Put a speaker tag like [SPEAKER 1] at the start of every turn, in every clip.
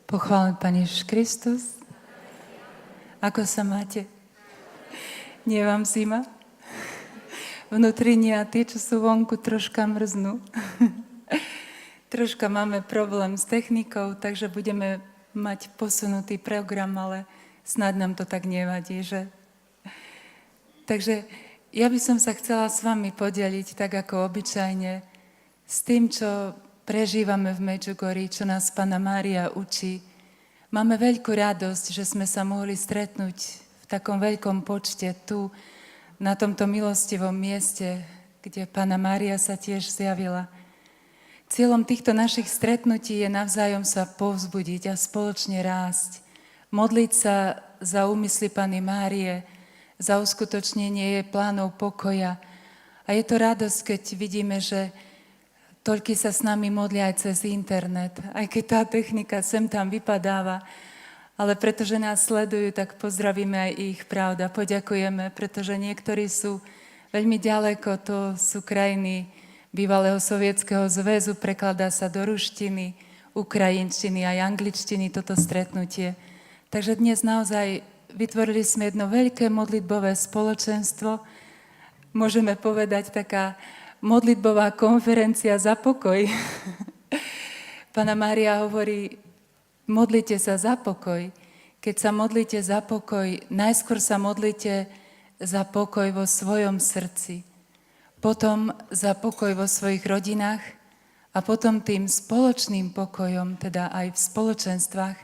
[SPEAKER 1] Pochválený Pán Ježiš Kristus. Ako sa máte? Nie vám zima? Vnútri nie a tie, čo sú vonku, troška mrznú. Troška máme problém s technikou, takže budeme mať posunutý program, ale snad nám to tak nevadí, že? Takže ja by som sa chcela s vami podeliť, tak ako obyčajne, s tým, čo prežívame v Medžugorí, čo nás Panna Mária učí. Máme veľkú radosť, že sme sa mohli stretnúť v takom veľkom počte tu, na tomto milostivom mieste, kde Panna Mária sa tiež zjavila. Cieľom týchto našich stretnutí je navzájom sa povzbudiť a spoločne rásť. Modliť sa za úmysly Panny Márie, za uskutočnenie jej plánov pokoja. A je to radosť, keď vidíme, že toľky sa s nami modlia aj cez internet, aj keď tá technika sem tam vypadáva, ale pretože nás sledujú, tak pozdravíme aj ich, pravda, poďakujeme, pretože niektorí sú veľmi ďaleko, to sú krajiny bývalého Sovietskeho zväzu, prekladá sa do ruštiny, ukrajinčtiny aj angličtiny toto stretnutie. Takže dnes naozaj vytvorili sme jedno veľké modlitbové spoločenstvo, môžeme povedať taká modlitbová konferencia za pokoj. Panna Mária hovorí, modlite sa za pokoj. Keď sa modlíte za pokoj, najskôr sa modlite za pokoj vo svojom srdci, potom za pokoj vo svojich rodinách a potom tým spoločným pokojom, teda aj v spoločenstvách,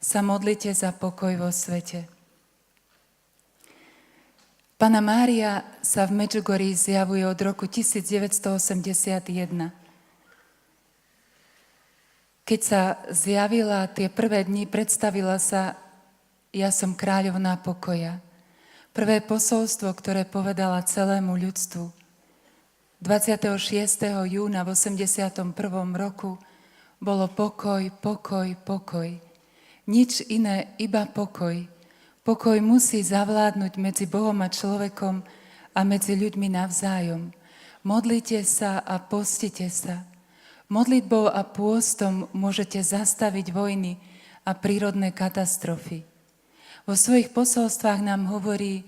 [SPEAKER 1] sa modlite za pokoj vo svete. Panna Mária sa v Medžugorí zjavuje od roku 1981. Keď sa zjavila tie prvé dni, predstavila sa, ja som kráľovná pokoja. Prvé posolstvo, ktoré povedala celému ľudstvu. 26. júna v 81. roku bolo pokoj, pokoj, pokoj. Nič iné, iba pokoj. Pokoj musí zavládnuť medzi Bohom a človekom a medzi ľuďmi navzájom. Modlite sa a postite sa. Modlitbou a pôstom môžete zastaviť vojny a prírodné katastrofy. Vo svojich posolstvách nám hovorí,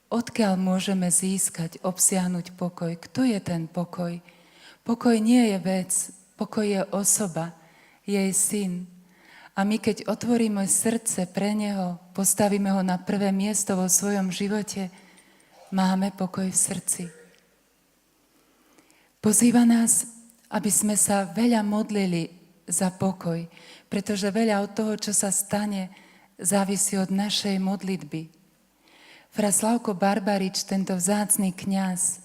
[SPEAKER 1] odkiaľ môžeme získať, obsiahnuť pokoj. Kto je ten pokoj? Pokoj nie je vec, pokoj je osoba, jej syn. A my, keď otvoríme srdce pre Neho, postavíme Ho na prvé miesto vo svojom živote, máme pokoj v srdci. Pozýva nás, aby sme sa veľa modlili za pokoj, pretože veľa od toho, čo sa stane, závisí od našej modlitby. Fra Slavko Barbarič, tento vzácny kňaz,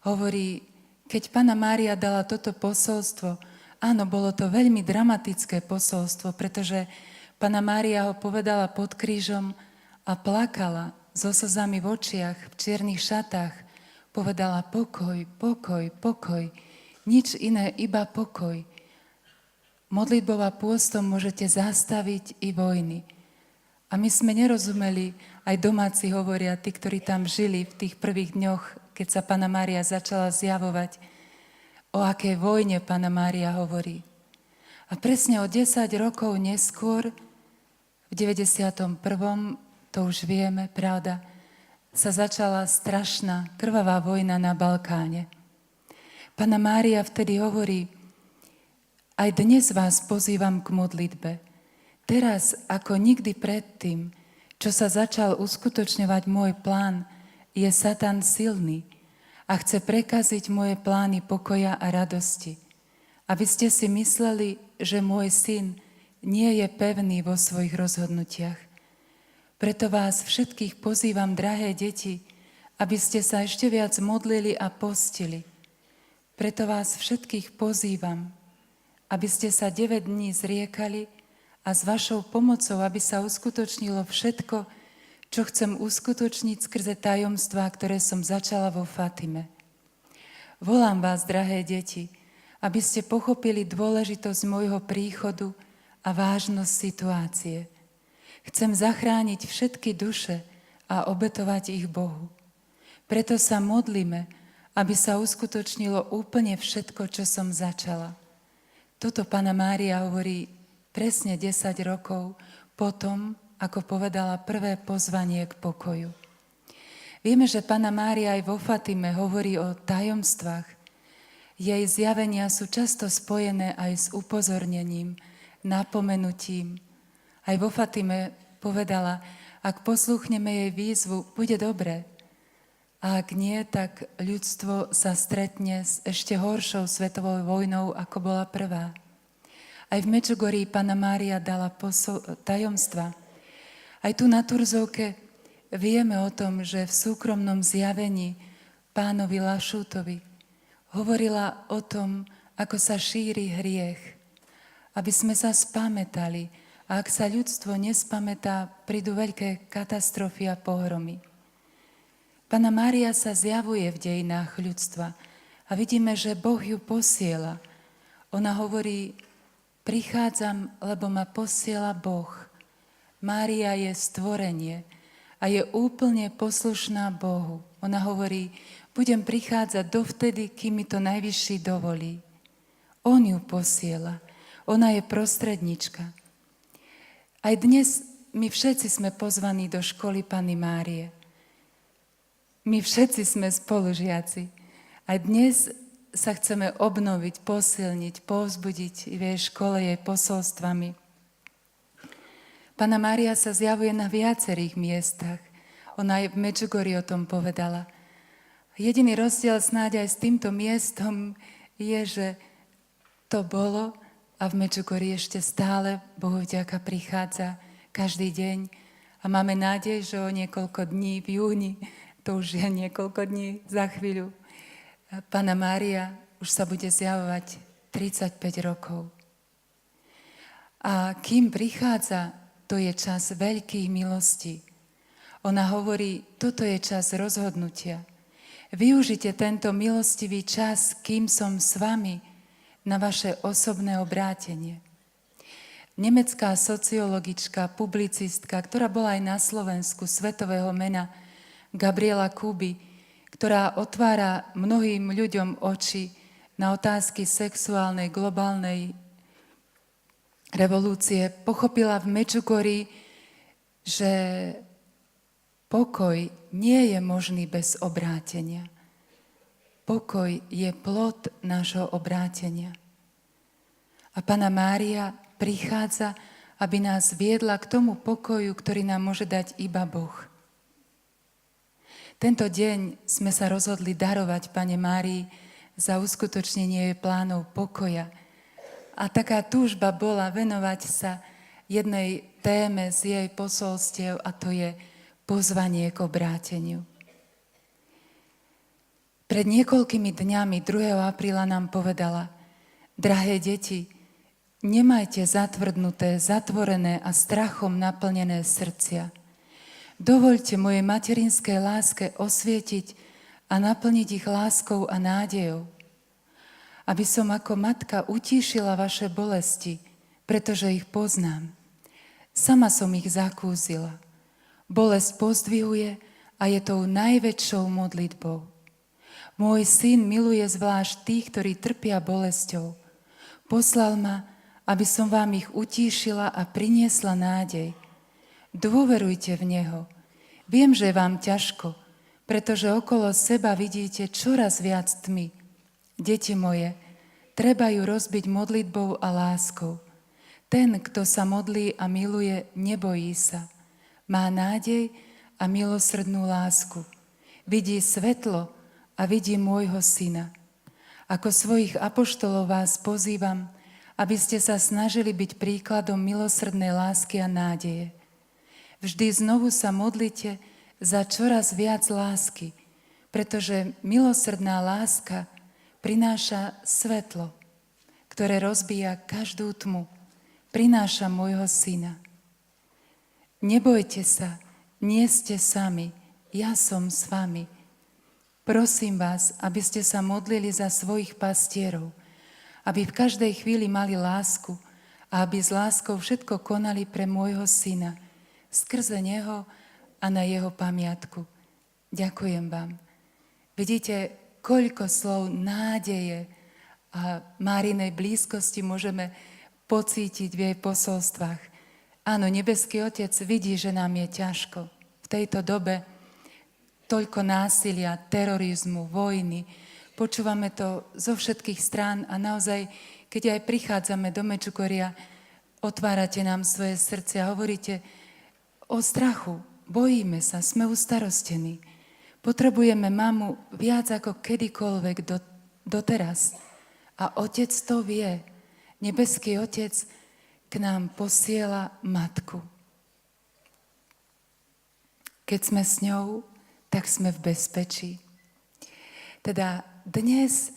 [SPEAKER 1] hovorí, keď Panna Mária dala toto posolstvo, áno, bolo to veľmi dramatické posolstvo, pretože Panna Mária ho povedala pod krížom a plakala so slzami v očiach, v čiernych šatách. Povedala pokoj, pokoj, pokoj, nič iné, iba pokoj. Modlitbou a pôstom môžete zastaviť i vojny. A my sme nerozumeli, aj domáci hovoria, tí, ktorí tam žili v tých prvých dňoch, keď sa Panna Mária začala zjavovať, o akej vojne Panna Mária hovorí. A presne o 10 rokov neskôr, v 91., to už vieme, pravda, sa začala strašná, krvavá vojna na Balkáne. Panna Mária vtedy hovorí, aj dnes vás pozývam k modlitbe. Teraz, ako nikdy predtým, čo sa začal uskutočňovať môj plán, je Satan silný, a chce prekaziť moje plány pokoja a radosti. Aby ste si mysleli, že môj syn nie je pevný vo svojich rozhodnutiach. Preto vás všetkých pozývam, drahé deti, aby ste sa ešte viac modlili a postili. Preto vás všetkých pozývam, aby ste sa 9 dní zriekali a s vašou pomocou, aby sa uskutočnilo všetko, čo chcem uskutočniť skrze tajomstvá, ktoré som začala vo Fatime. Volám vás, drahé deti, aby ste pochopili dôležitosť môjho príchodu a vážnosť situácie. Chcem zachrániť všetky duše a obetovať ich Bohu. Preto sa modlíme, aby sa uskutočnilo úplne všetko, čo som začala. Toto Panna Mária hovorí presne 10 rokov potom, ako povedala prvé pozvanie k pokoju. Vieme, že Panna Mária aj vo Fatime hovorí o tajomstvách. Jej zjavenia sú často spojené aj s upozornením, napomenutím. Aj vo Fatime povedala, ak poslúchneme jej výzvu, bude dobre. A ak nie, tak ľudstvo sa stretne s ešte horšou svetovou vojnou, ako bola prvá. Aj v Medžugorí Panna Mária dala tajomstva. Aj tu na Turzovke vieme o tom, že v súkromnom zjavení pánovi Lašútovi hovorila o tom, ako sa šíri hriech, aby sme sa spamätali. A ak sa ľudstvo nespamätá, prídu veľké katastrofy a pohromy. Panna Mária sa zjavuje v dejinách ľudstva a vidíme, že Boh ju posiela. Ona hovorí, prichádzam, lebo ma posiela Boh. Mária je stvorenie a je úplne poslušná Bohu. Ona hovorí, budem prichádzať dovtedy, kým mi to najvyšší dovolí. On ju posiela. Ona je prostrednička. Aj dnes my všetci sme pozvaní do školy Panny Márie. My všetci sme spolužiaci. A dnes sa chceme obnoviť, posilniť, povzbudiť v jej škole jej posolstvami. Panna Mária sa zjavuje na viacerých miestach. Ona aj v Medžugorji o tom povedala. Jediný rozdiel snáď aj s týmto miestom je, že to bolo a v Medžugorji ešte stále, Bohu vďaka, prichádza každý deň a máme nádej, že o niekoľko dní v júni, to už je niekoľko dní za chvíľu, Panna Mária už sa bude zjavovať 35 rokov. A kým prichádza, to je čas veľkých milostí. Ona hovorí, toto je čas rozhodnutia. Využite tento milostivý čas, kým som s vami, na vaše osobné obrátenie. Nemecká sociologička, publicistka, ktorá bola aj na Slovensku svetového mena, Gabriela Kuby, ktorá otvára mnohým ľuďom oči na otázky sexuálnej, globálnej revolúcie, pochopila v Medžugorji, že pokoj nie je možný bez obrátenia. Pokoj je plod nášho obrátenia. A Panna Mária prichádza, aby nás viedla k tomu pokoju, ktorý nám môže dať iba Boh. Tento deň sme sa rozhodli darovať Panne Márii za uskutočnenie jej plánov pokoja. A taká túžba bola venovať sa jednej téme z jej posolstiev, a to je pozvanie k obráteniu. Pred niekoľkými dňami, 2. apríla, nám povedala, drahé deti, nemajte zatvrdnuté, zatvorené a strachom naplnené srdcia. Dovoľte mojej materinskej láske osvietiť a naplniť ich láskou a nádejou. Aby som ako matka utíšila vaše bolesti, pretože ich poznám. Sama som ich zakúzila. Bolesť pozdvihuje a je tou najväčšou modlitbou. Môj syn miluje zvlášť tých, ktorí trpia bolesťou. Poslal ma, aby som vám ich utíšila a priniesla nádej. Dôverujte v Neho. Viem, že je vám ťažko, pretože okolo seba vidíte čoraz viac tmy. Deti moje, treba ju rozbiť modlitbou a láskou. Ten, kto sa modlí a miluje, nebojí sa. Má nádej a milosrdnú lásku. Vidí svetlo a vidí môjho syna. Ako svojich apoštolov vás pozývam, aby ste sa snažili byť príkladom milosrdnej lásky a nádeje. Vždy znovu sa modlite za čoraz viac lásky, pretože milosrdná láska prináša svetlo, ktoré rozbíja každú tmu. Prináša môjho syna. Nebojte sa, nie ste sami, ja som s vami. Prosím vás, aby ste sa modlili za svojich pastierov, aby v každej chvíli mali lásku a aby s láskou všetko konali pre môjho syna, skrze neho a na jeho pamiatku. Ďakujem vám. Vidíte, koľko slov nádeje a Márinej blízkosti môžeme pocítiť v jej posolstvách. Áno, nebeský Otec vidí, že nám je ťažko. V tejto dobe toľko násilia, terorizmu, vojny. Počúvame to zo všetkých strán a naozaj, keď aj prichádzame do Medžugoria, otvárate nám svoje srdce a hovoríte o strachu, bojíme sa, sme ustarostení. Potrebujeme mamu viac ako kedykoľvek doteraz. A Otec to vie. Nebeský Otec k nám posiela matku. Keď sme s ňou, tak sme v bezpečí. Teda dnes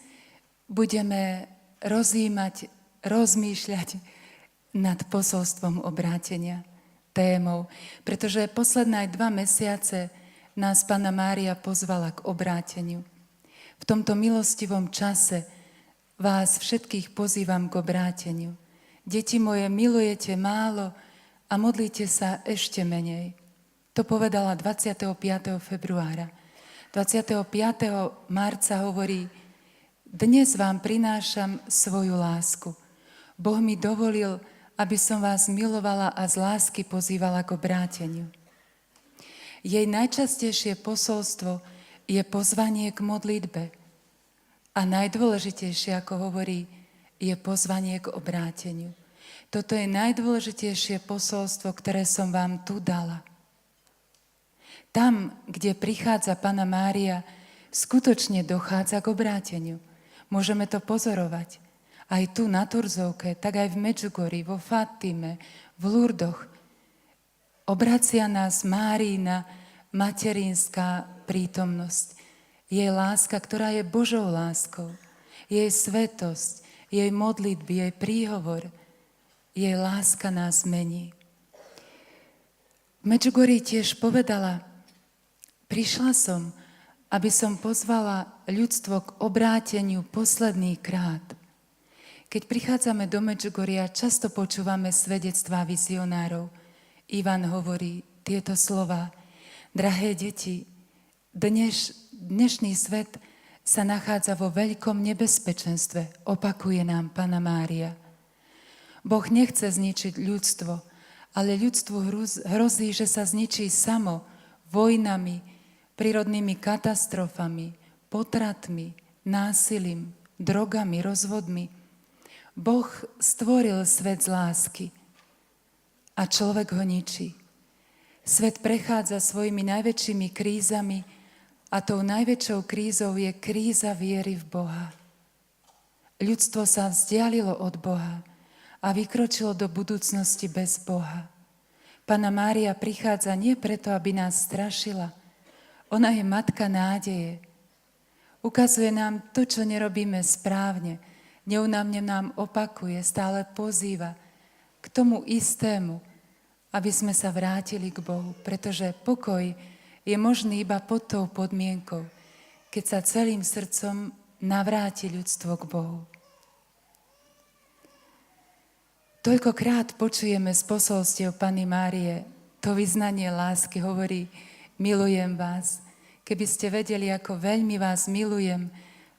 [SPEAKER 1] budeme rozmýšľať nad posolstvom obrátenia, témou, pretože posledné 2 mesiace nás Panna Mária pozvala k obráteniu. V tomto milostivom čase vás všetkých pozývam k obráteniu. Deti moje, milujete málo a modlite sa ešte menej. To povedala 25. februára. 25. marca hovorí: dnes vám prinášam svoju lásku. Boh mi dovolil, aby som vás milovala a z lásky pozývala k obráteniu. Jej najčastejšie posolstvo je pozvanie k modlitbe. A najdôležitejšie, ako hovorí, je pozvanie k obráteniu. Toto je najdôležitejšie posolstvo, ktoré som vám tu dala. Tam, kde prichádza Panna Mária, skutočne dochádza k obráteniu. Môžeme to pozorovať. Aj tu na Turzovke, tak aj v Medžugorji, vo Fatime, v Lurdoch. Obracia nás Márina materinská prítomnosť. Jej láska, ktorá je Božou láskou. Jej svetosť, jej modlitby, jej príhovor. Jej láska nás mení. V Medžugorji tiež povedala: prišla som, aby som pozvala ľudstvo k obráteniu posledný krát. Keď prichádzame do Medžugoria, často počúvame svedectvá vizionárov. Ivan hovorí tieto slová: drahé deti, dnešný svet sa nachádza vo veľkom nebezpečenstve, opakuje nám Panna Mária. Boh nechce zničiť ľudstvo, ale ľudstvu hrozí, že sa zničí samo vojnami, prírodnými katastrofami, potratmi, násilím, drogami, rozvodmi. Boh stvoril svet z lásky a človek ho ničí. Svet prechádza svojimi najväčšími krízami a tou najväčšou krízou je kríza viery v Boha. Ľudstvo sa vzdialilo od Boha a vykročilo do budúcnosti bez Boha. Panna Mária prichádza nie preto, aby nás strašila. Ona je matka nádeje. Ukazuje nám to, čo nerobíme správne. Neúnavne nám opakuje, stále pozýva k tomu istému, aby sme sa vrátili k Bohu, pretože pokoj je možný iba pod tou podmienkou, keď sa celým srdcom navráti ľudstvo k Bohu. Toľkokrát počujeme z posolstiev Panny Márie to vyznanie lásky, hovorí: milujem vás. Keby ste vedeli, ako veľmi vás milujem,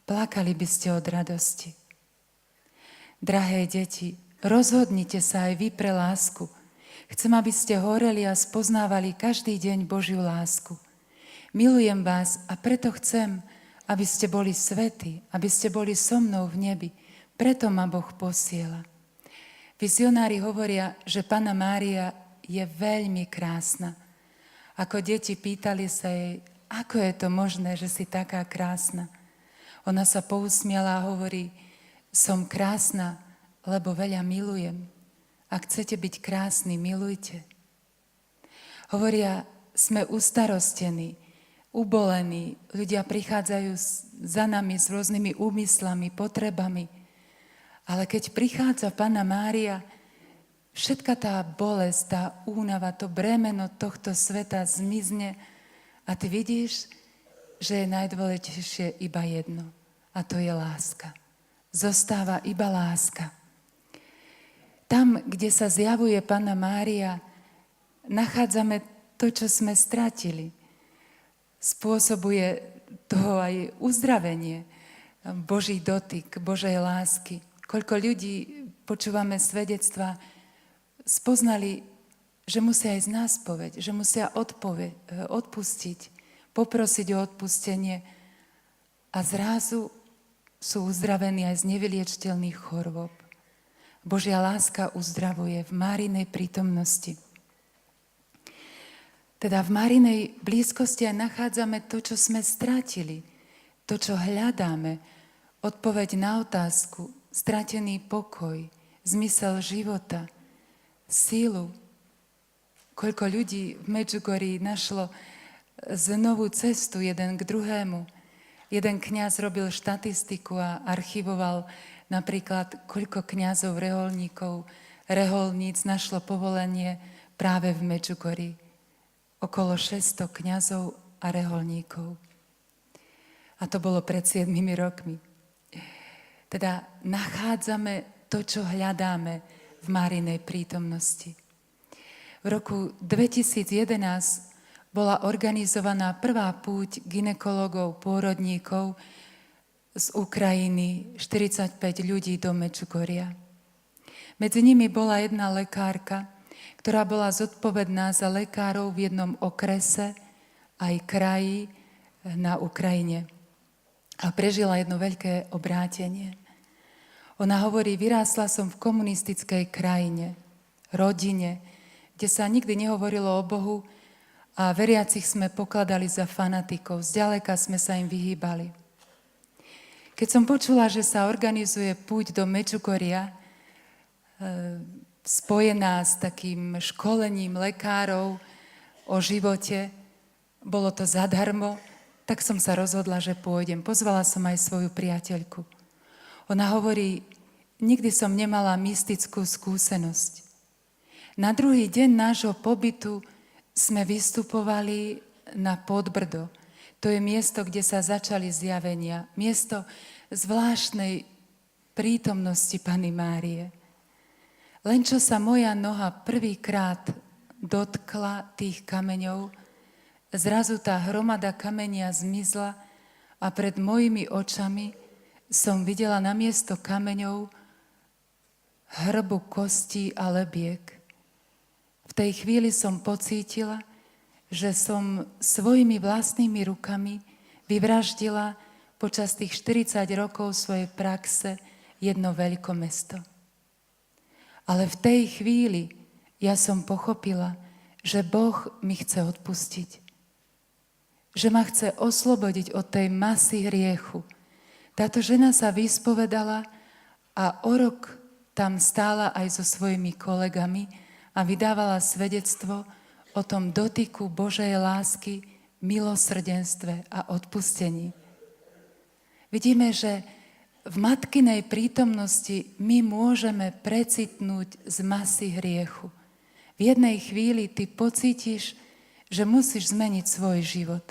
[SPEAKER 1] plakali by ste od radosti. Drahé deti, rozhodnite sa aj vy pre lásku. Chcem, aby ste horeli a spoznávali každý deň Božiu lásku. Milujem vás a preto chcem, aby ste boli svätí, aby ste boli so mnou v nebi. Preto ma Boh posiela. Vizionári hovoria, že Panna Mária je veľmi krásna. Ako deti pýtali sa jej, ako je to možné, že si taká krásna. Ona sa pousmiala a hovorí: som krásna, lebo veľa milujem. Ak chcete byť krásni, milujte. Hovoria, sme ustarostení, ubolení, ľudia prichádzajú za nami s rôznymi úmyslami, potrebami. Ale keď prichádza Panna Mária, všetka tá bolesť, tá únava, to bremeno tohto sveta zmizne a ty vidíš, že je najdôležitejšie iba jedno, a to je láska. Zostáva iba láska. Tam, kde sa zjavuje Panna Mária, nachádzame to, čo sme stratili. Spôsobuje toho aj uzdravenie, Boží dotyk, Božej lásky. Koľko ľudí počúvame svedectva, spoznali, že musia ísť na spoveď, že musia odpustiť, poprosiť o odpustenie a zrazu sú uzdravení aj z nevyliečiteľných chorôb. Božia láska uzdravuje v Márinej prítomnosti. Teda v Márinej blízkosti aj nachádzame to, čo sme stratili, to, čo hľadáme, odpoveď na otázku, stratený pokoj, zmysel života, sílu. Koľko ľudí v Medžugorí našlo znovu cestu jeden k druhému. Jeden kňaz robil štatistiku a archivoval napríklad, koľko kňazov, reholníc našlo povolenie práve v Medžugorí. Okolo 600 kňazov a reholníkov. A to bolo pred 7 rokmi. Teda nachádzame to, čo hľadáme v Márinej prítomnosti. V roku 2011 bola organizovaná prvá púť gynekologov, pôrodníkov z Ukrajiny, 45 ľudí do Medžugoria. Medzi nimi bola jedna lekárka, ktorá bola zodpovedná za lekárov v jednom okrese aj kraji na Ukrajine. A prežila jedno veľké obrátenie. Ona hovorí, vyrástla som v komunistickej krajine, rodine, kde sa nikdy nehovorilo o Bohu a veriacich sme pokladali za fanatikov. Zďaleka sme sa im vyhýbali. Keď som počula, že sa organizuje púť do Medžugoria, spojená s takým školením lekárov o živote, bolo to zadarmo, tak som sa rozhodla, že pôjdem. Pozvala som aj svoju priateľku. Ona hovorí, nikdy som nemala mystickú skúsenosť. Na druhý deň nášho pobytu sme vystupovali na Podbrdo. To je miesto, kde sa začali zjavenia. Miesto zvláštnej prítomnosti Panny Márie. Len čo sa moja noha prvýkrát dotkla tých kameňov, zrazu tá hromada kamenia zmizla a pred mojimi očami som videla namiesto kameňov hrbu kostí a lebiek. V tej chvíli som pocítila, že som svojimi vlastnými rukami vyvraždila počas tých 40 rokov svojej praxe jedno veľkomesto. Ale v tej chvíli ja som pochopila, že Boh mi chce odpustiť. Že ma chce oslobodiť od tej masy hriechu. Táto žena sa vyspovedala a o rok tam stála aj so svojimi kolegami a vydávala svedectvo o tom dotyku Božej lásky, milosrdenstve a odpustení. Vidíme, že v matkinej prítomnosti my môžeme precitnúť z masy hriechu. V jednej chvíli ty pocítiš, že musíš zmeniť svoj život.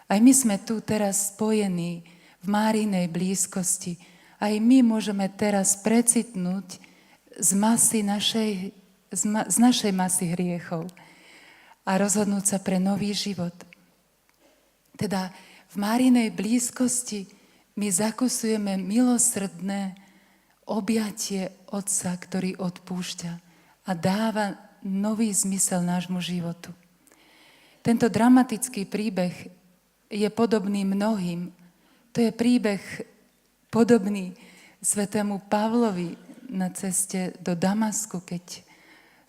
[SPEAKER 1] Aj my sme tu teraz spojení v Márinej blízkosti. Aj my môžeme teraz precitnúť z našej masy hriechov a rozhodnúť sa pre nový život. Teda v Márinej blízkosti my zakusujeme milosrdné objatie Otca, ktorý odpúšťa a dáva nový zmysel nášmu životu. Tento dramatický príbeh je podobný mnohým. To je príbeh podobný svätému Pavlovi na ceste do Damasku, keď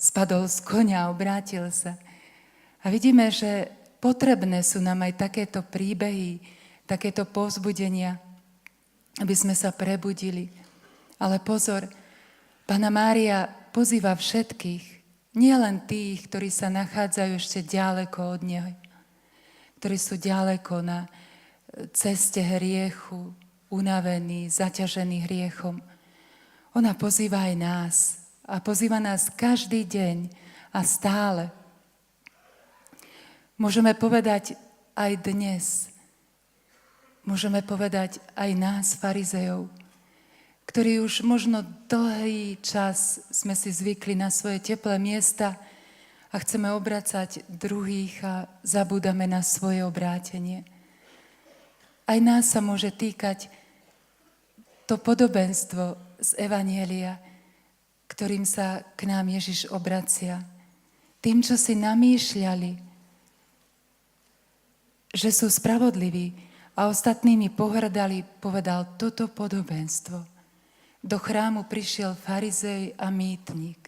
[SPEAKER 1] spadol z koňa a obrátil sa. A vidíme, že potrebné sú nám aj takéto príbehy, takéto povzbudenia, aby sme sa prebudili. Ale pozor, Panna Mária pozýva všetkých, nielen tých, ktorí sa nachádzajú ešte ďaleko od nej, ktorí sú ďaleko na ceste hriechu, unavení, zaťažení hriechom. Ona pozýva aj nás a pozýva nás každý deň a stále. Môžeme povedať aj dnes, môžeme povedať aj nás, farizejov, ktorí už možno dlhý čas sme si zvykli na svoje teplé miesta a chceme obracať druhých a zabúdame na svoje obrátenie. Aj nás sa môže týkať to podobenstvo z Evanjelia, ktorým sa k nám Ježiš obracia. Tým, čo si namýšľali, že sú spravodliví a ostatnými pohrdali, povedal toto podobenstvo. Do chrámu prišiel farizej a mýtnik.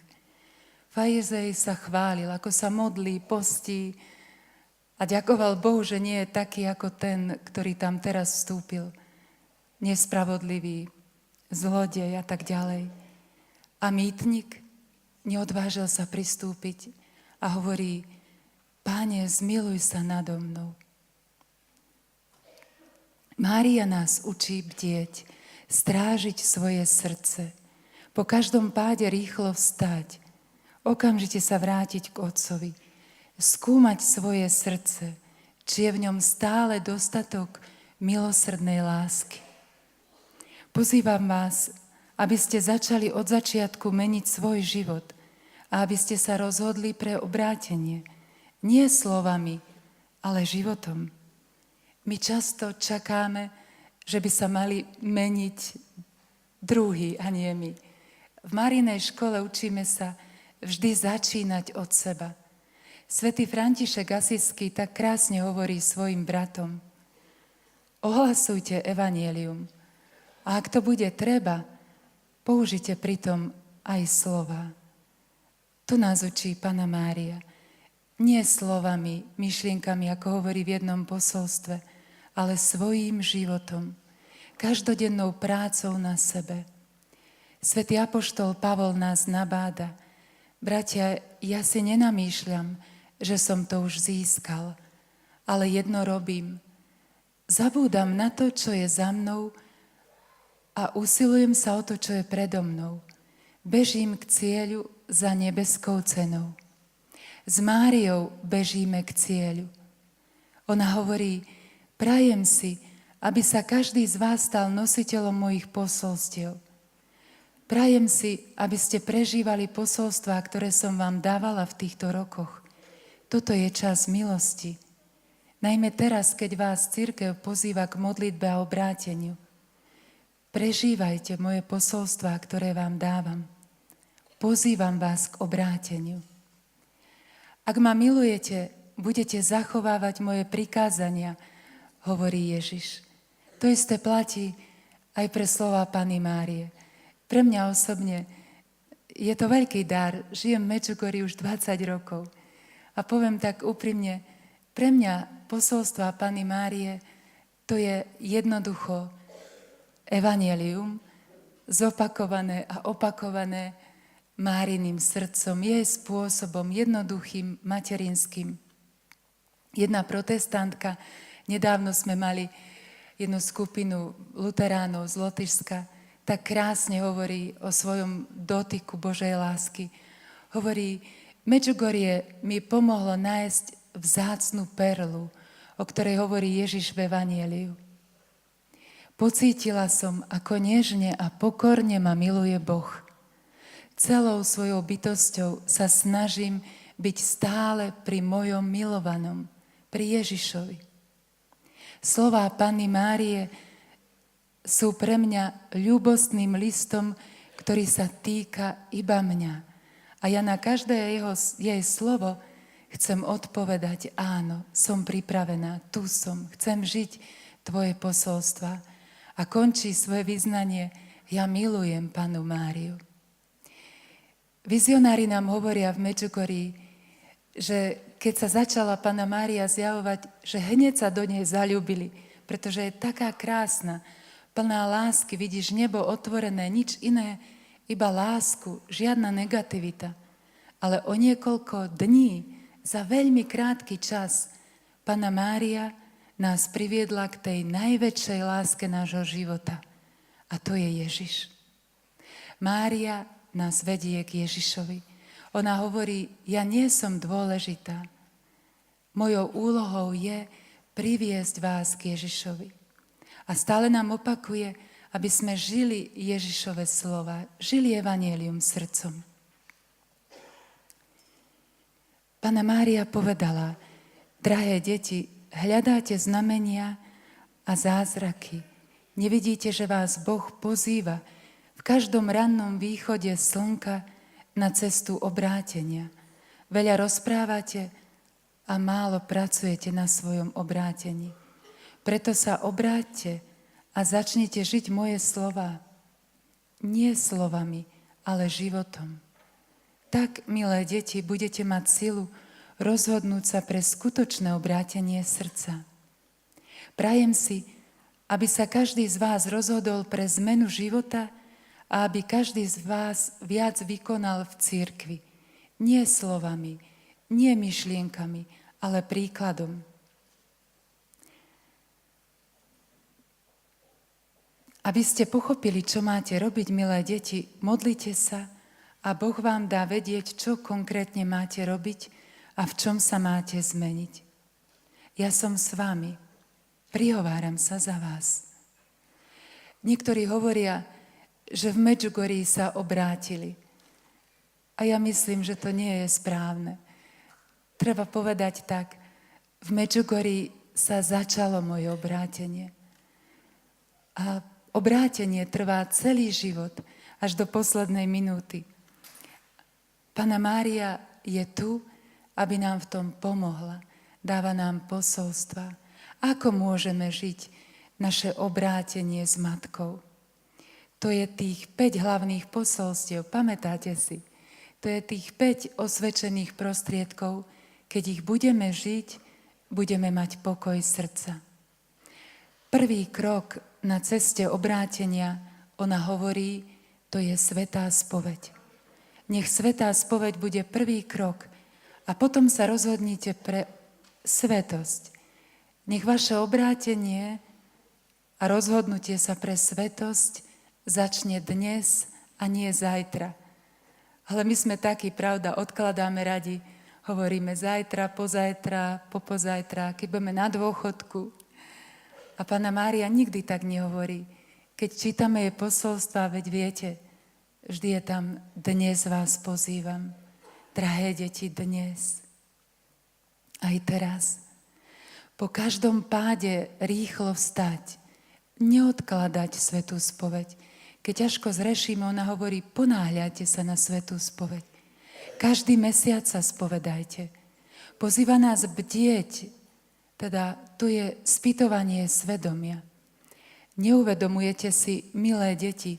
[SPEAKER 1] Farizej sa chválil, ako sa modlí, postí a ďakoval Bohu, že nie je taký ako ten, ktorý tam teraz vstúpil. Nespravodlivý, zlodej a tak ďalej. A mýtnik neodvážil sa pristúpiť a hovorí: Páne, zmiluj sa nado mnou. Mária nás učí bdieť, strážiť svoje srdce, po každom páde rýchlo vstať, okamžite sa vrátiť k Otcovi, skúmať svoje srdce, či je v ňom stále dostatok milosrdnej lásky. Pozývam vás, aby ste začali od začiatku meniť svoj život a aby ste sa rozhodli pre obrátenie. Nie slovami, ale životom. My často čakáme, že by sa mali meniť druhí a nie my. V Márinej škole učíme sa vždy začínať od seba. Svätý František Asijský tak krásne hovorí svojim bratom: ohlasujte evanjelium a ak to bude treba, použite pritom aj slova. To nás učí Panna Mária. Nie slovami, myšlienkami, ako hovorí v jednom posolstve, ale svojím životom, každodennou prácou na sebe. Svätý apoštol Pavol nás nabáda: bratia, ja si nenamýšľam, že som to už získal, ale jedno robím. Zabúdam na to, čo je za mnou a usilujem sa o to, čo je predo mnou. Bežím k cieľu za nebeskou cenou. S Máriou bežíme k cieľu. Ona hovorí: prajem si, aby sa každý z vás stal nositeľom mojich posolstiev. Prajem si, aby ste prežívali posolstvá, ktoré som vám dávala v týchto rokoch. Toto je čas milosti. Najmä teraz, keď vás cirkev pozýva k modlitbe a obráteniu. Prežívajte moje posolstvá, ktoré vám dávam. Pozývam vás k obráteniu. Ak ma milujete, budete zachovávať moje prikázania, hovorí Ježiš. To isté platí aj pre slová Panny Márie. Pre mňa osobne je to veľký dar. Žijem v Medžugorji už 20 rokov. A poviem tak úprimne, pre mňa posolstvá Panny Márie to je jednoducho evanjelium, zopakované a opakované Máriným srdcom, jej spôsobom, jednoduchým, materinským. Jedna protestantka, nedávno sme mali jednu skupinu luteránov z Lotyšska, tak krásne hovorí o svojom dotyku Božej lásky. Hovorí: Medžugorje mi pomohlo nájsť vzácnu perlu, o ktorej hovorí Ježiš v evanjeliu. Pocítila som, ako nežne a pokorne ma miluje Boh. Celou svojou bytosťou sa snažím byť stále pri mojom milovanom, pri Ježišovi. Slová Panny Márie sú pre mňa ľúbostným listom, ktorý sa týka iba mňa. A ja na každé jej slovo chcem odpovedať: áno, som pripravená, tu som, chcem žiť tvoje posolstva. A končí svoje vyznanie: ja milujem Pannu Máriu. Vizionári nám hovoria v Medžugorji, že keď sa začala Panna Mária zjavovať, že hneď sa do nej zaľúbili, pretože je taká krásna, plná lásky, vidíš nebo otvorené, nič iné, iba lásku, žiadna negativita. Ale o niekoľko dní, za veľmi krátky čas, Panna Mária nás priviedla k tej najväčšej láske nášho života. A to je Ježiš. Mária nás vedie k Ježišovi. Ona hovorí: ja nie som dôležitá. Mojou úlohou je priviesť vás k Ježišovi. A stále nám opakuje, aby sme žili Ježišove slova, žili evanjelium srdcom. Panna Mária povedala: drahé deti, hľadáte znamenia a zázraky. Nevidíte, že vás Boh pozýva v každom rannom východe slnka na cestu obrátenia. Veľa rozprávate a málo pracujete na svojom obrátení. Preto sa obráťte a začnite žiť moje slová. Nie slovami, ale životom. Tak, milé deti, budete mať silu rozhodnúť sa pre skutočné obrátenie srdca. Prajem si, aby sa každý z vás rozhodol pre zmenu života a aby každý z vás viac vykonal v cirkvi. Nie slovami, nie myšlienkami, ale príkladom. Aby ste pochopili, čo máte robiť, milé deti, modlite sa a Boh vám dá vedieť, čo konkrétne máte robiť a v čom sa máte zmeniť. Ja som s vami. Prihováram sa za vás. Niektorí hovoria, že v Medžugorí sa obrátili. A ja myslím, že to nie je správne. Treba povedať tak, v Medžugorí sa začalo moje obrátenie. A obrátenie trvá celý život, až do poslednej minúty. Panna Mária je tu, aby nám v tom pomohla. Dáva nám posolstva. Ako môžeme žiť naše obrátenie s matkou? To je tých 5 hlavných posolstiev, pamätáte si? To je tých 5 osvedčených prostriedkov, keď ich budeme žiť, budeme mať pokoj srdca. Prvý krok na ceste obrátenia, ona hovorí, to je svätá spoveď. Nech svätá spoveď bude prvý krok a potom sa rozhodnite pre svätosť. Nech vaše obrátenie a rozhodnutie sa pre svätosť začne dnes a nie zajtra. Ale my sme takí, pravda, odkladáme radi. Hovoríme zajtra, pozajtra, keď budeme na dôchodku. A Panna Mária nikdy tak nehovorí. Keď čítame jej posolstva, veď viete, vždy je tam dnes vás pozývam. Drahé deti, dnes. Aj teraz. Po každom páde rýchlo vstať, neodkladať svätú spoveď. Keď ťažko zrešíme, ona hovorí, ponáhľajte sa na svätú spoveď. Každý mesiac sa spovedajte. Pozýva nás bdieť, teda to je spýtovanie svedomia. Neuvedomujete si, milé deti,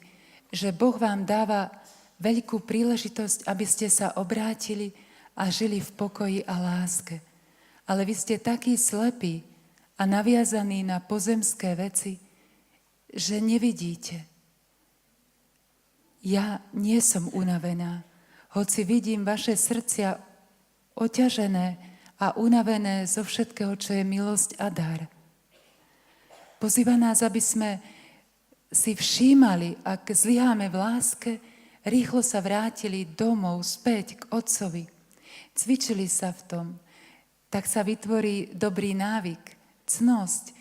[SPEAKER 1] že Boh vám dáva veľkú príležitosť, aby ste sa obrátili a žili v pokoji a láske. Ale vy ste takí slepí a naviazaní na pozemské veci, že nevidíte. Ja nie som unavená, hoci vidím vaše srdcia oťažené a unavené zo všetkého, čo je milosť a dar. Pozýva nás, aby sme si všímali, ak zlyháme v láske, rýchlo sa vrátili domov, späť k Otcovi. Cvičili sa v tom. Tak sa vytvorí dobrý návyk, cnosť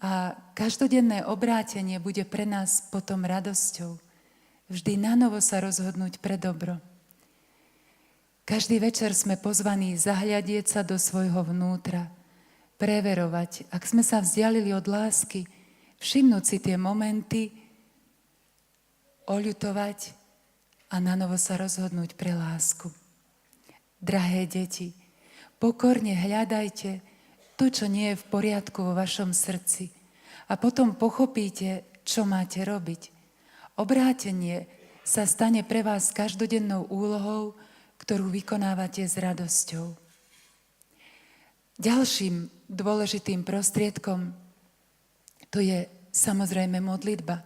[SPEAKER 1] a každodenné obrátenie bude pre nás potom radosťou. Vždy nanovo sa rozhodnúť pre dobro. Každý večer sme pozvaní zahľadieť sa do svojho vnútra, preverovať, ak sme sa vzdialili od lásky, všimnúť si tie momenty, oľutovať a nanovo sa rozhodnúť pre lásku. Drahé deti, pokorne hľadajte to, čo nie je v poriadku vo vašom srdci a potom pochopíte, čo máte robiť. Obrátenie sa stane pre vás každodennou úlohou, ktorú vykonávate s radosťou. Ďalším dôležitým prostriedkom to je samozrejme modlitba.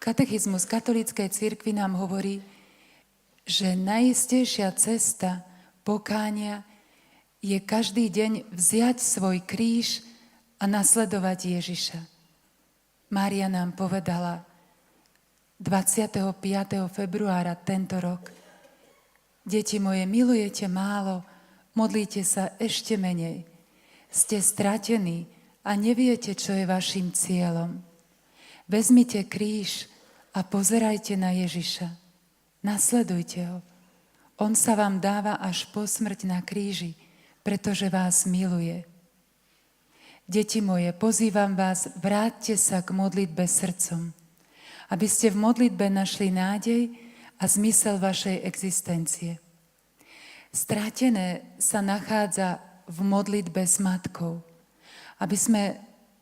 [SPEAKER 1] Katechizmus katolíckej cirkvi nám hovorí, že najistejšia cesta pokánia je každý deň vziať svoj kríž a nasledovať Ježiša. Mária nám povedala 25. februára tento rok: Deti moje, milujete málo, modlíte sa ešte menej. Ste stratení a neviete, čo je vašim cieľom. Vezmite kríž a pozerajte na Ježiša. Nasledujte ho. On sa vám dáva až po smrť na kríži, pretože vás miluje. Deti moje, pozývam vás, vráťte sa k modlitbe srdcom, aby ste v modlitbe našli nádej a zmysel vašej existencie. Stratené sa nachádza v modlitbe s matkou. Aby sme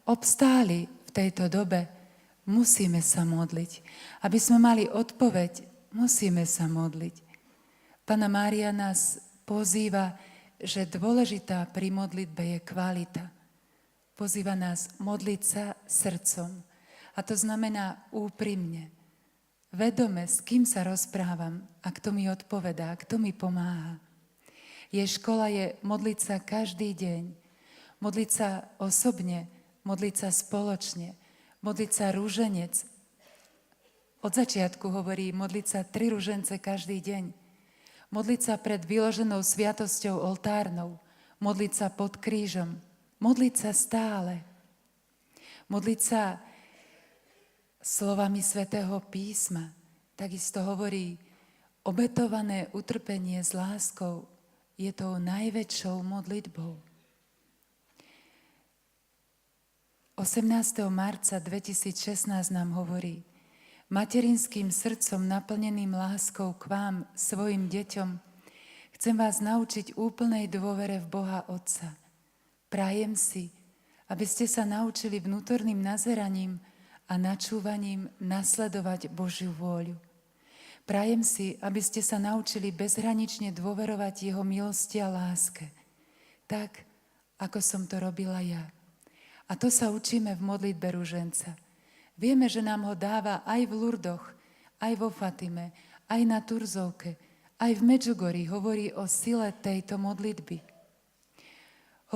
[SPEAKER 1] obstáli v tejto dobe, musíme sa modliť. Aby sme mali odpoveď, musíme sa modliť. Panna Mária nás pozýva, že dôležitá pri modlitbe je kvalita. Pozýva nás modliť sa srdcom. A to znamená úprimne. Vedome, s kým sa rozprávam a kto mi odpovedá, kto mi pomáha. Jej škola je modliť sa každý deň. Modliť sa osobne, modliť sa spoločne, modliť sa rúženec. Od začiatku hovorí modliť sa 3 ružence každý deň. Modliť sa pred vyloženou sviatosťou oltárnou. Modliť sa pod krížom. Modliť sa stále. Modliť sa slovami Svätého písma. Takisto hovorí, obetované utrpenie s láskou je tou najväčšou modlitbou. 18. marca 2016 nám hovorí, materinským srdcom naplneným láskou k vám, svojim deťom, chcem vás naučiť úplnej dôvere v Boha Otca. Prajem si, aby ste sa naučili vnútorným nazeraním a načúvaním nasledovať Božiu vôľu. Prajem si, aby ste sa naučili bezhranične dôverovať Jeho milosti a láske, tak, ako som to robila ja. A to sa učíme v modlitbe ruženca. Vieme, že nám ho dáva aj v Lurdoch, aj vo Fatime, aj na Turzovke, aj v Medžugorí hovorí o sile tejto modlitby.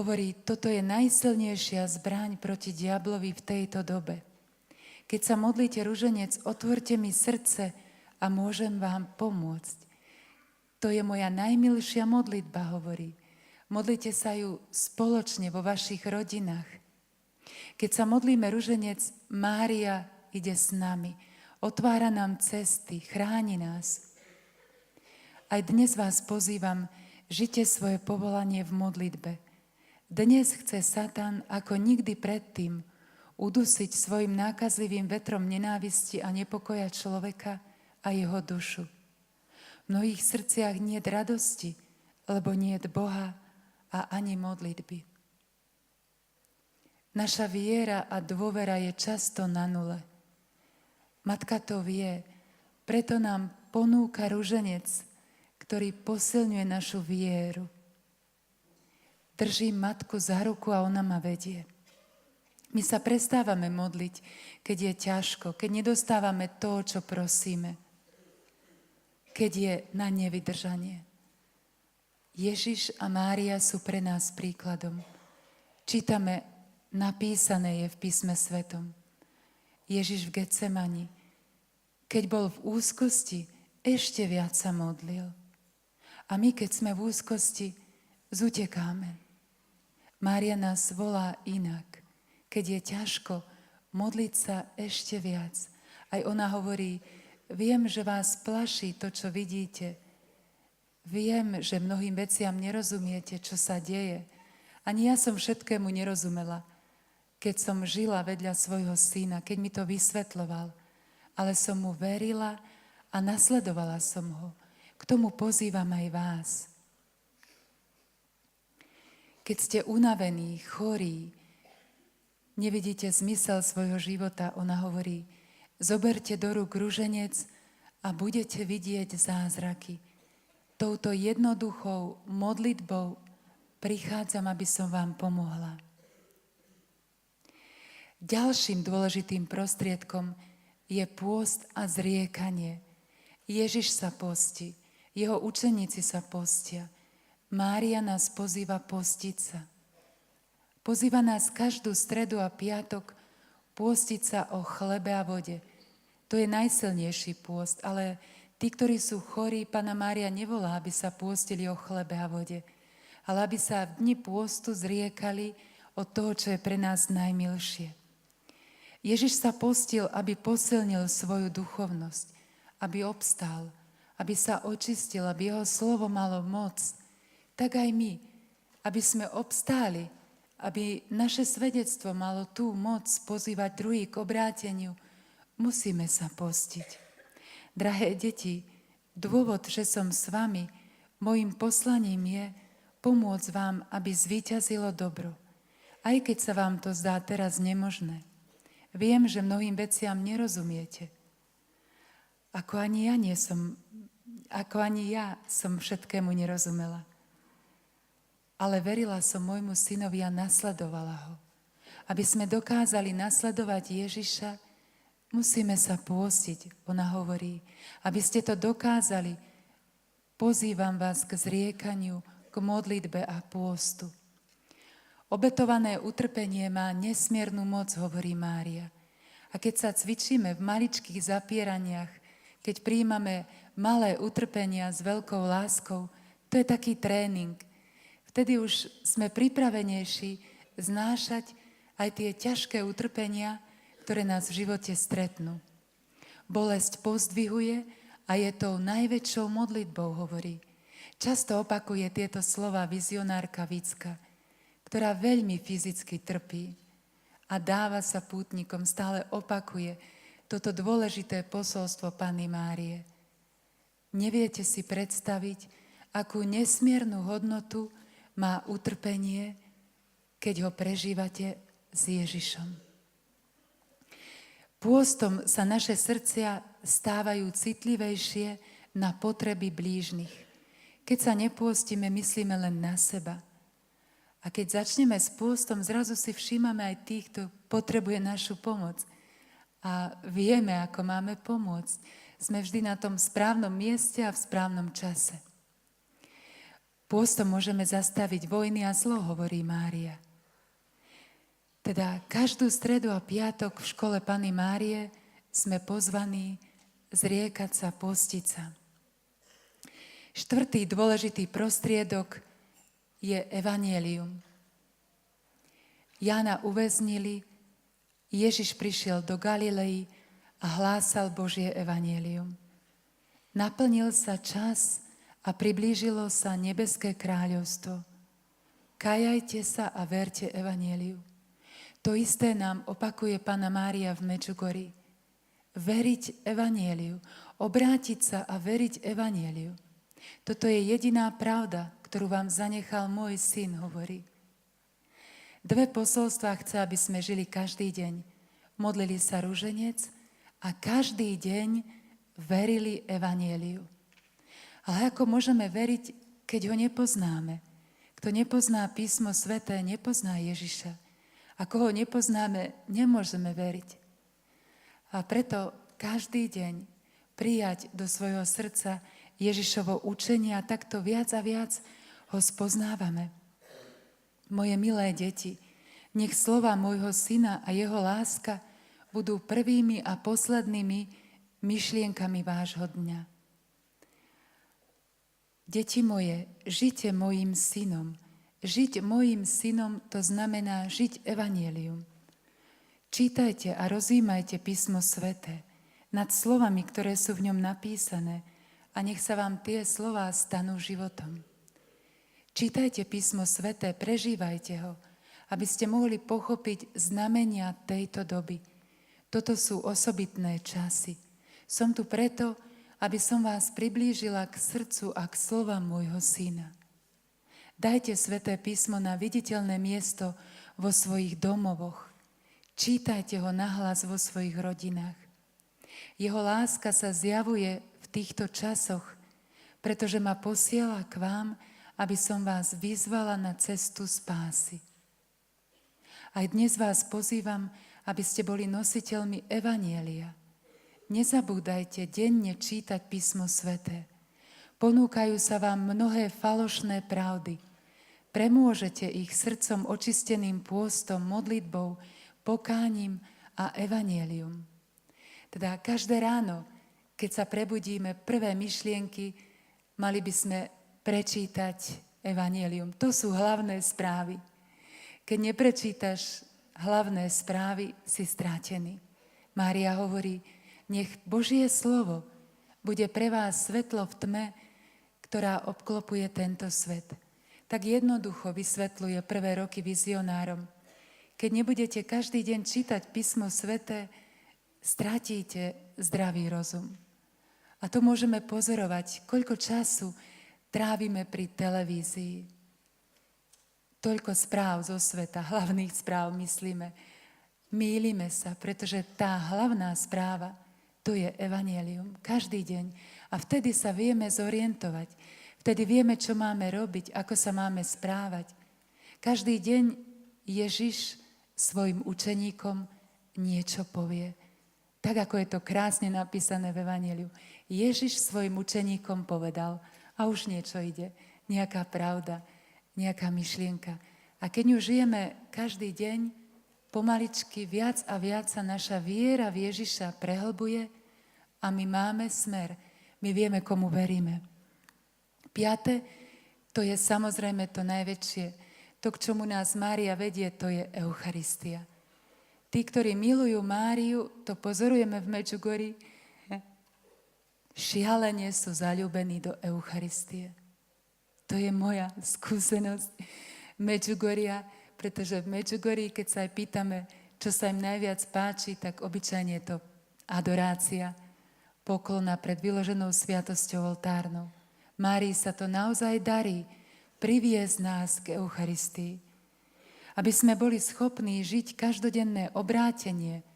[SPEAKER 1] Hovorí, toto je najsilnejšia zbraň proti diablovi v tejto dobe. Keď sa modlíte ruženec, otvorte mi srdce a môžem vám pomôcť. To je moja najmilšia modlitba, hovorí. Modlite sa ju spoločne vo vašich rodinách. Keď sa modlíme ruženec, Mária ide s nami, otvára nám cesty, chráni nás. Aj dnes vás pozývam, žite svoje povolanie v modlitbe. Dnes chce Satan ako nikdy predtým udusiť svojim nákazlivým vetrom nenávisti a nepokoja človeka a jeho dušu. V mnohých srdciach niet radosti, lebo niet Boha a ani modlitby. Naša viera a dôvera je často na nule. Matka to vie, preto nám ponúka ruženec, ktorý posilňuje našu vieru. Držím matku za ruku a ona ma vedie. My sa prestávame modliť, keď je ťažko, keď nedostávame to, čo prosíme. Keď je na nevydržanie. Ježiš a Mária sú pre nás príkladom. Čítame, napísané je v písme svetom. Ježiš v Getsemani, keď bol v úzkosti, ešte viac sa modlil. A my, keď sme v úzkosti, zutekáme. Mária nás volá inak. Keď je ťažko, modliť sa ešte viac. Aj ona hovorí, viem, že vás plaší to, čo vidíte. Viem, že mnohým veciam nerozumiete, čo sa deje. Ani ja som všetkému nerozumela, keď som žila vedľa svojho syna, keď mi to vysvetľoval. Ale som mu verila a nasledovala som ho. K tomu pozývam aj vás. Keď ste unavení, chorí, nevidíte zmysel svojho života, ona hovorí, zoberte do rúk ruženec a budete vidieť zázraky. Touto jednoduchou modlitbou prichádzam, aby som vám pomohla. Ďalším dôležitým prostriedkom je pôst a zriekanie. Ježiš sa postí, jeho učeníci sa postia. Mária nás pozýva postiť sa. Pozýva nás každú stredu a piatok pôstiť sa o chlebe a vode. To je najsilnejší pôst, ale tí, ktorí sú chorí, Panna Mária nevolá, aby sa pôstili o chlebe a vode, ale aby sa v dni pôstu zriekali od toho, čo je pre nás najmilšie. Ježiš sa postil, aby posilnil svoju duchovnosť, aby obstál, aby sa očistil, aby jeho slovo malo moc. Tak aj my, aby sme obstáli, aby naše svedectvo malo tú moc pozývať druhých k obráteniu, musíme sa postiť. Drahé deti, Dôvod, že som s vami, mojím poslaním je pomôcť vám, aby zvíťazilo dobro. Aj keď sa vám to zdá teraz nemožné. Viem, že mnohým veciam nerozumiete. Ako ani ja som všetkému nerozumela. Ale verila som môjmu synovi a nasledovala ho. Aby sme dokázali nasledovať Ježiša, musíme sa pôstiť, ona hovorí. Aby ste to dokázali, pozývam vás k zriekaniu, k modlitbe a pôstu. Obetované utrpenie má nesmiernu moc, hovorí Mária. A keď sa cvičíme v maličkých zapieraniach, keď prijímame malé utrpenia s veľkou láskou, to je taký tréning. Vtedy už sme pripravenejší znášať aj tie ťažké utrpenia, ktoré nás v živote stretnú. Bolesť pozdvihuje a je tou najväčšou modlitbou, hovorí. Často opakuje tieto slova vizionárka Vicka, ktorá veľmi fyzicky trpí a dáva sa pútnikom, stále opakuje toto dôležité posolstvo Panny Márie. Neviete si predstaviť, akú nesmiernu hodnotu má utrpenie, keď ho prežívate s Ježišom. Pôstom sa naše srdcia stávajú citlivejšie na potreby blížnych. Keď sa nepôstime, myslíme len na seba. A keď začneme s pôstom, zrazu si všímame aj tých, kto potrebuje našu pomoc. A vieme, ako máme pomôcť. Sme vždy na tom správnom mieste a v správnom čase. Pôstom môžeme zastaviť vojny a zlo, hovorí Mária. Teda každú stredu a piatok v škole Panny Márie sme pozvaní zriekať sa, postiť sa. Štvrtý dôležitý prostriedok je evanjelium. Jána uväznili, Ježiš prišiel do Galilei a hlásal Božie evanjelium. Naplnil sa čas a priblížilo sa nebeské kráľovstvo. Kajajte sa a verte evanjeliu. To isté nám opakuje Panna Mária v Medžugorji. Veriť evanjeliu, obrátiť sa a veriť evanjeliu. Toto je jediná pravda, ktorú vám zanechal môj syn, hovorí. Dve posolstvá chce, aby sme žili každý deň. Modlili sa ruženec a každý deň verili evanjeliu. Ale ako môžeme veriť, keď ho nepoznáme? Kto nepozná písmo sväté, nepozná Ježiša. Ako ho nepoznáme, nemôžeme veriť. A preto každý deň prijať do svojho srdca Ježišovo učenie a takto viac a viac ho spoznávame. Moje milé deti, nech slova môjho syna a jeho láska budú prvými a poslednými myšlienkami vášho dňa. Deti moje, žite mojím synom. Žiť mojím synom, to znamená žiť evanjelium. Čítajte a rozjímajte písmo sväté nad slovami, ktoré sú v ňom napísané a nech sa vám tie slová stanú životom. Čítajte písmo sväté, prežívajte ho, aby ste mohli pochopiť znamenia tejto doby. Toto sú osobitné časy. Som tu preto, aby som vás priblížila k srdcu a k slovám môjho syna. Dajte sväté písmo na viditeľné miesto vo svojich domovoch. Čítajte ho nahlas vo svojich rodinách. Jeho láska sa zjavuje v týchto časoch, pretože ma posiela k vám, aby som vás vyzvala na cestu spásy. Aj dnes vás pozývam, aby ste boli nositeľmi evanjelia. Nezabúdajte denne čítať písmo sväté. Ponúkajú sa vám mnohé falošné pravdy. Premôžete ich srdcom očisteným pôstom, modlitbou, pokáním a evanjelium. Teda každé ráno, keď sa prebudíme, prvé myšlienky, mali by sme prečítať evanjelium. To sú hlavné správy. Keď neprečítaš hlavné správy, si strátený. Mária hovorí, nech Božie slovo bude pre vás svetlo v tme, ktorá obklopuje tento svet. Tak jednoducho vysvetľuje prvé roky vizionárom. Keď nebudete každý deň čítať písmo sväté, stratíte zdravý rozum. A to môžeme pozorovať, koľko času trávime pri televízii. Toľko správ zo sveta, hlavných správ myslíme. Mýlime sa, pretože tá hlavná správa, to je evanjelium. Každý deň. A vtedy sa vieme zorientovať. Vtedy vieme, čo máme robiť, ako sa máme správať. Každý deň Ježiš svojim učeníkom niečo povie. Tak, ako je to krásne napísané v evanjeliu. Ježiš svojim učeníkom povedal, a už niečo ide, nejaká pravda, nejaká myšlienka. A keď ju žijeme každý deň, pomaličky viac a viac sa naša viera v Ježiša prehlbuje a my máme smer. My vieme, komu veríme. 5. To je samozrejme to najväčšie. To, k čomu nás Mária vedie, to je Eucharistia. Tí, ktorí milujú Máriu, to pozorujeme v Medžugorji, šialene sú zaľúbení do Eucharistie. To je moja skúsenosť Medžugoria, pretože v Medžugorí, keď sa aj pýtame, čo sa im najviac páči, tak obyčajne je to adorácia, poklona pred vyloženou sviatosťou oltárnou. Márii sa to naozaj darí, priviesť nás k Eucharistii. Aby sme boli schopní žiť každodenné obrátenie,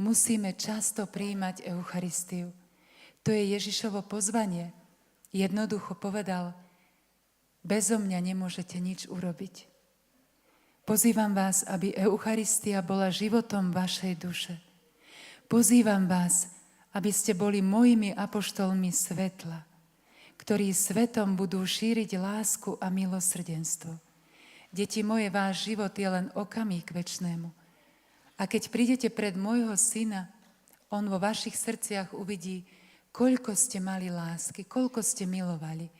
[SPEAKER 1] musíme často prijímať Eucharistiu. To je Ježišovo pozvanie. Jednoducho povedal, bezo mňa nemôžete nič urobiť. Pozývam vás, aby Eucharistia bola životom vašej duše. Pozývam vás, aby ste boli mojimi apoštolmi svetla, ktorí svetom budú šíriť lásku a milosrdenstvo. Deti moje, váš život je len okamih k večnému. A keď prídete pred môjho syna, on vo vašich srdciach uvidí, koľko ste mali lásky, koľko ste milovali.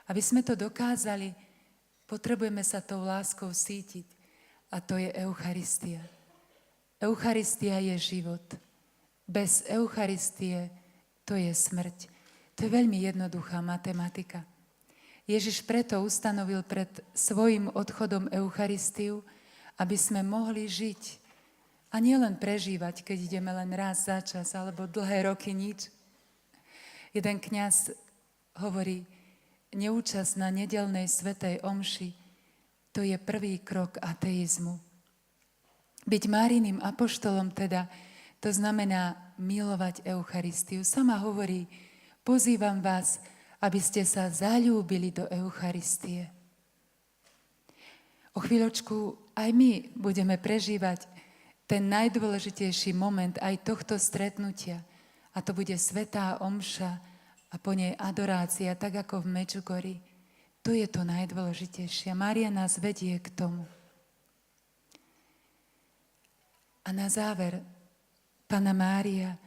[SPEAKER 1] Aby sme to dokázali, potrebujeme sa tou láskou sítiť. A to je Eucharistia. Eucharistia je život. Bez Eucharistie to je smrť. To je veľmi jednoduchá matematika. Ježiš preto ustanovil pred svojim odchodom Eucharistiu, aby sme mohli žiť. A nielen prežívať, keď ideme len raz za čas, alebo dlhé roky nič. Jeden kňaz hovorí, neúčasť na nedeľnej svätej omši, to je prvý krok ateizmu. Byť Máriným apoštolom teda, to znamená milovať Eucharistiu. Sama hovorí, pozývam vás, aby ste sa zaľúbili do Eucharistie. O chvíľočku aj my budeme prežívať ten najdôležitejší moment aj tohto stretnutia. A to bude svätá omša a po nej adorácia, tak ako v Medžugorji. To je to najdôležitejšie. Mária nás vedie k tomu. A na záver, Panna Mária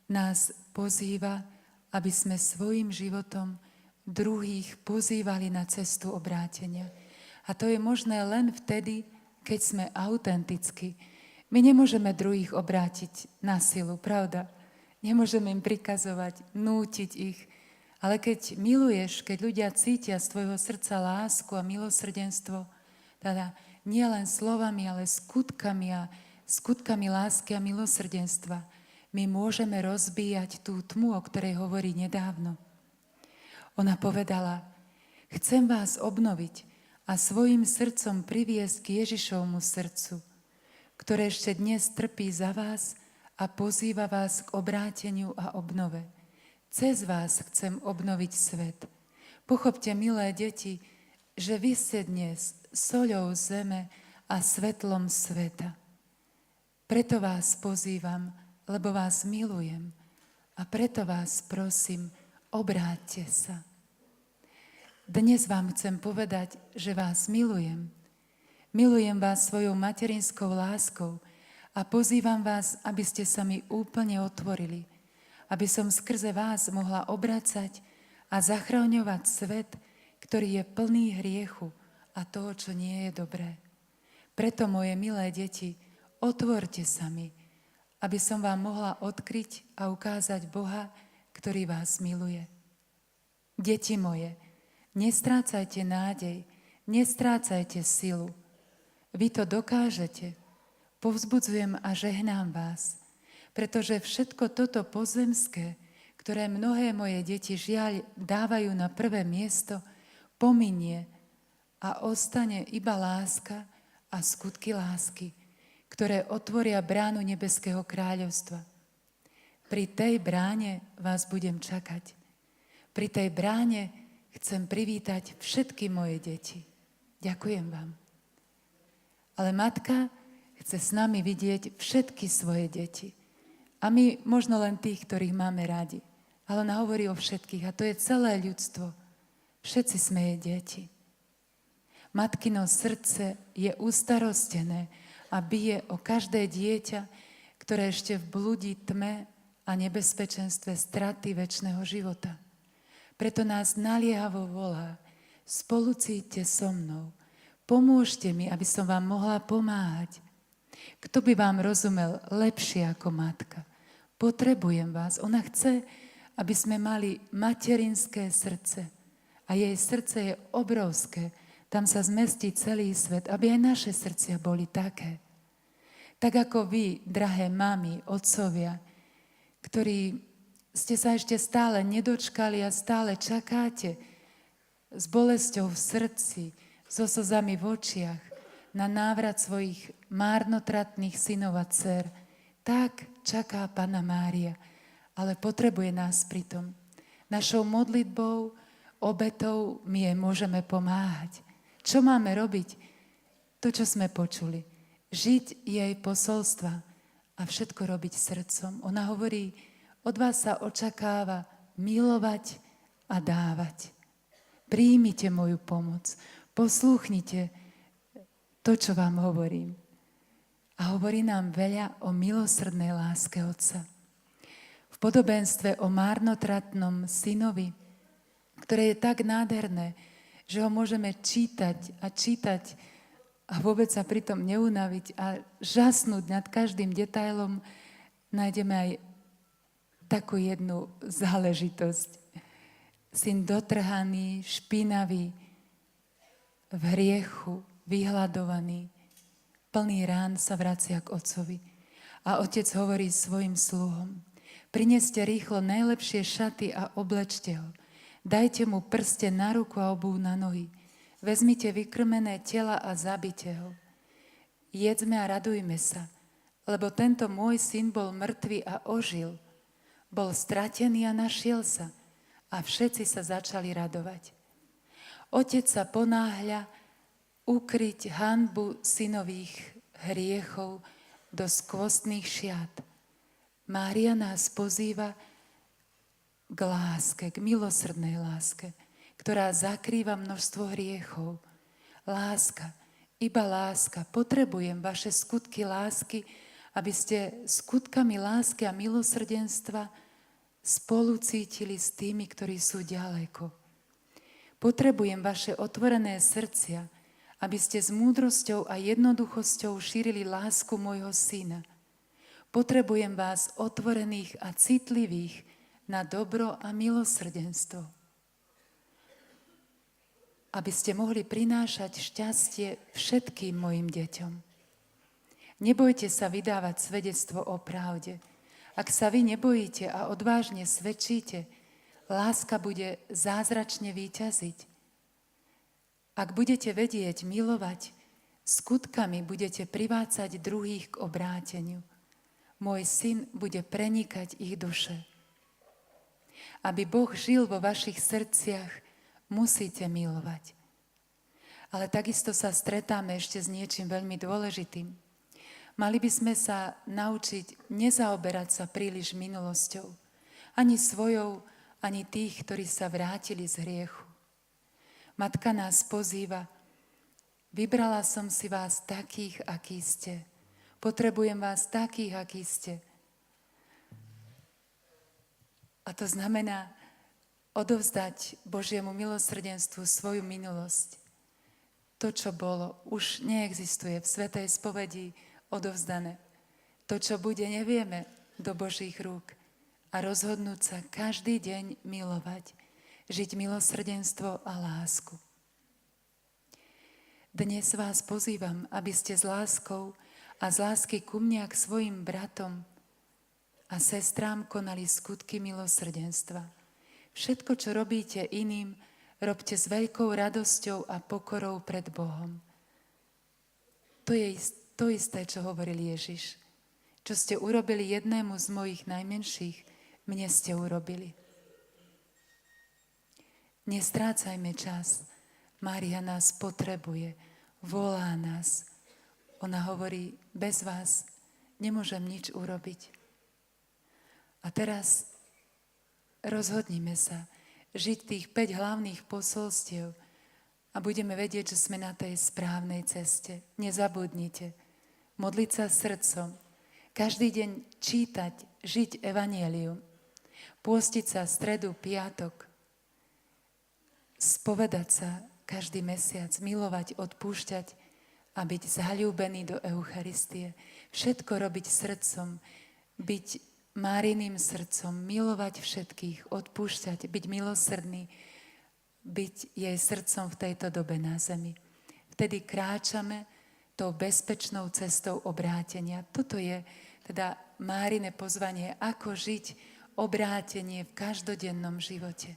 [SPEAKER 1] nás pozýva, aby sme svojim životom druhých pozývali na cestu obrátenia. A to je možné len vtedy, keď sme autentickí. My nemôžeme druhých obrátiť na silu, pravda? Nemôžeme im prikazovať, nútiť ich. Ale keď miluješ, keď ľudia cítia z tvojho srdca lásku a milosrdenstvo, teda nie len slovami, ale skutkami lásky a milosrdenstva, my môžeme rozbíjať tú tmu, o ktorej hovorí nedávno. Ona povedala, chcem vás obnoviť a svojim srdcom priviesť k Ježišovmu srdcu, ktoré ešte dnes trpí za vás a pozýva vás k obráteniu a obnove. Cez vás chcem obnoviť svet. Pochopte, milé deti, že vy ste dnes soľou zeme a svetlom sveta. Preto vás pozývam, lebo vás milujem a preto vás prosím, obráťte sa. Dnes vám chcem povedať, že vás milujem. Milujem vás svojou materinskou láskou a pozývam vás, aby ste sa mi úplne otvorili, aby som skrze vás mohla obracať a zachraňovať svet, ktorý je plný hriechu a toho, čo nie je dobré. Preto, moje milé deti, otvorte sa mi, aby som vám mohla odkryť a ukázať Boha, ktorý vás miluje. Deti moje, nestrácajte nádej, nestrácajte silu. Vy to dokážete. Povzbudzujem a žehnám vás, pretože všetko toto pozemské, ktoré mnohé moje deti žiaľ dávajú na prvé miesto, pominie a ostane iba láska a skutky lásky, ktoré otvoria bránu nebeského kráľovstva. Pri tej bráne vás budem čakať. Pri tej bráne chcem privítať všetky moje deti. Ďakujem vám. Ale matka chce s nami vidieť všetky svoje deti. A my možno len tých, ktorých máme radi. Ale ona hovorí o všetkých a to je celé ľudstvo. Všetci sme jej deti. Matkino srdce je ustarostené a bije o každé dieťa, ktoré ešte v blúdi tme a nebezpečenstve straty večného života. Preto nás naliehavo volá, spolu cíťte so mnou, pomôžte mi, aby som vám mohla pomáhať. Kto by vám rozumel lepšie ako matka? Potrebujem vás. Ona chce, aby sme mali materinské srdce. A jej srdce je obrovské. Tam sa zmestí celý svet, aby aj naše srdcia boli také. Tak ako vy, drahé mami, otcovia, ktorí ste sa ešte stále nedočkali a stále čakáte s bolesťou v srdci, so slzami v očiach na návrat svojich márnotratných synov a dcer, tak čaká Panna Mária, ale potrebuje nás pritom. Našou modlitbou, obetou my jej môžeme pomáhať. Čo máme robiť? To, čo sme počuli. Žiť jej posolstva a všetko robiť srdcom. Ona hovorí, od vás sa očakáva milovať a dávať. Príjmite moju pomoc. Poslúchnite to, čo vám hovorím. A hovorí nám veľa o milosrdnej láske Otca. V podobenstve o márnotratnom synovi, ktoré je tak nádherné, že ho môžeme čítať a vôbec sa pritom neunaviť a žasnúť nad každým detailom, nájdeme aj takú jednu záležitosť. Syn dotrhaný, špinavý, v hriechu, vyhľadovaný, plný rán sa vracia k otcovi. A otec hovorí svojim sluhom, prineste rýchlo najlepšie šaty a oblečte ho. Dajte mu prste na ruku a obuv na nohy. Vezmite vykrmené tela a zabite ho. Jedzme a radujme sa, lebo tento môj syn bol mŕtvý a ožil. Bol stratený a našiel sa. A všetci sa začali radovať. Otec sa ponáhľa ukryť hanbu synových hriechov do skvostných šiat. Mária nás pozýva k láske, k milosrdnej láske, ktorá zakrýva množstvo hriechov. Láska, iba láska. Potrebujem vaše skutky lásky, aby ste skutkami lásky a milosrdenstva spolu cítili s tými, ktorí sú ďaleko. Potrebujem vaše otvorené srdcia, aby ste s múdrosťou a jednoduchosťou šírili lásku môjho syna. Potrebujem vás otvorených a citlivých na dobro a milosrdenstvo, aby ste mohli prinášať šťastie všetkým mojim deťom. Nebojte sa vydávať svedectvo o pravde. Ak sa vy nebojíte a odvážne svedčíte, láska bude zázračne víťaziť. Ak budete vedieť milovať, skutkami budete privácať druhých k obráteniu. Môj syn bude prenikať ich duše. Aby Boh žil vo vašich srdciach, musíte milovať. Ale takisto sa stretáme ešte s niečím veľmi dôležitým. Mali by sme sa naučiť nezaoberať sa príliš minulosťou. Ani svojou, ani tých, ktorí sa vrátili z hriechu. Matka nás pozýva, vybrala som si vás takých, akí ste. Potrebujem vás takých, akí ste. A to znamená odovzdať Božiemu milosrdenstvu svoju minulosť. To, čo bolo, už neexistuje v svätej spovedi odovzdané. To, čo bude, nevieme do Božích rúk. A rozhodnúť sa každý deň milovať, žiť milosrdenstvo a lásku. Dnes vás pozývam, aby ste s láskou a z lásky ku mne a k svojim bratom a sestrám konali skutky milosrdenstva. Všetko, čo robíte iným, robte s veľkou radosťou a pokorou pred Bohom. To je to isté, čo hovoril Ježiš. Čo ste urobili jednému z mojich najmenších, mne ste urobili. Nestrácajme čas. Mária nás potrebuje, volá nás. Ona hovorí, bez vás nemôžem nič urobiť. A teraz rozhodnime sa žiť tých 5 hlavných posolstiev a budeme vedieť, že sme na tej správnej ceste. Nezabudnite. Modliť sa srdcom. Každý deň čítať, žiť evanjelium. Pôstiť sa stredu, piatok. Spovedať sa každý mesiac. Milovať, odpúšťať a byť zaľúbený do Eucharistie. Všetko robiť srdcom. Byť Máriným srdcom. Milovať všetkých. Odpúšťať. Byť milosrdný. Byť jej srdcom v tejto dobe na zemi. Vtedy kráčame tou bezpečnou cestou obrátenia. Toto je teda Márine pozvanie, ako žiť obrátenie v každodennom živote.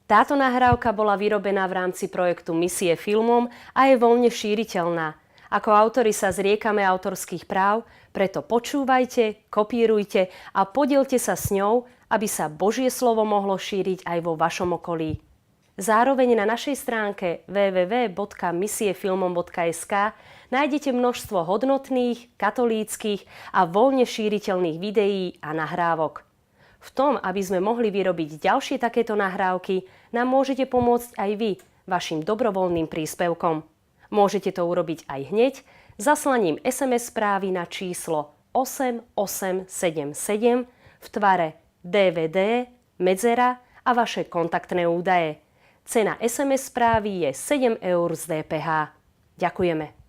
[SPEAKER 2] Táto nahrávka bola vyrobená v rámci projektu Misie filmom a je voľne šíriteľná. Ako autori sa zriekame autorských práv, preto počúvajte, kopírujte a podielte sa s ňou, aby sa Božie slovo mohlo šíriť aj vo vašom okolí. Zároveň na našej stránke www.misiefilmom.sk nájdete množstvo hodnotných, katolíckych a voľne šíriteľných videí a nahrávok. V tom, aby sme mohli vyrobiť ďalšie takéto nahrávky, nám môžete pomôcť aj vy vašim dobrovoľným príspevkom. Môžete to urobiť aj hneď zaslaním SMS správy na číslo 8877 v tvare DVD, medzera a vaše kontaktné údaje. Cena SMS správy je 7 eur z DPH. Ďakujeme.